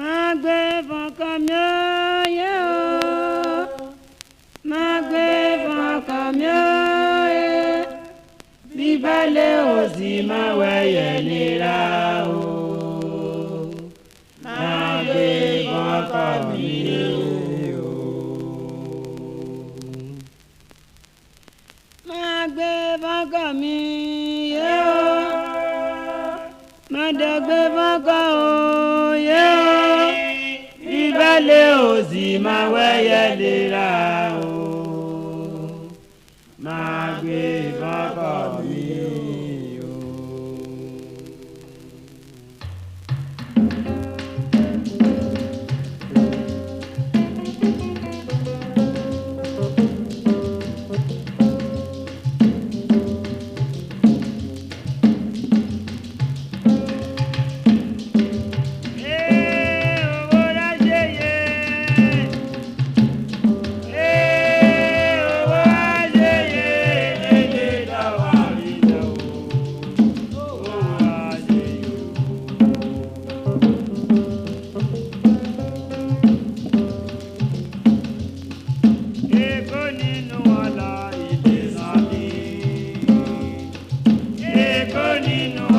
Má gbé fọkàn mi ó yé o, má gbé fọkàn mi ó yé, bíbélì ò sì má wẹ̀yẹ nira o, má gbé fọkàn mi o. Má gbé fọkàn mi yé o, má dẹ̀gbé fọkàn o yé o, bíbélì ò sì má wẹ̀yẹ nira o, má gbé fọkàn mi o. Nínú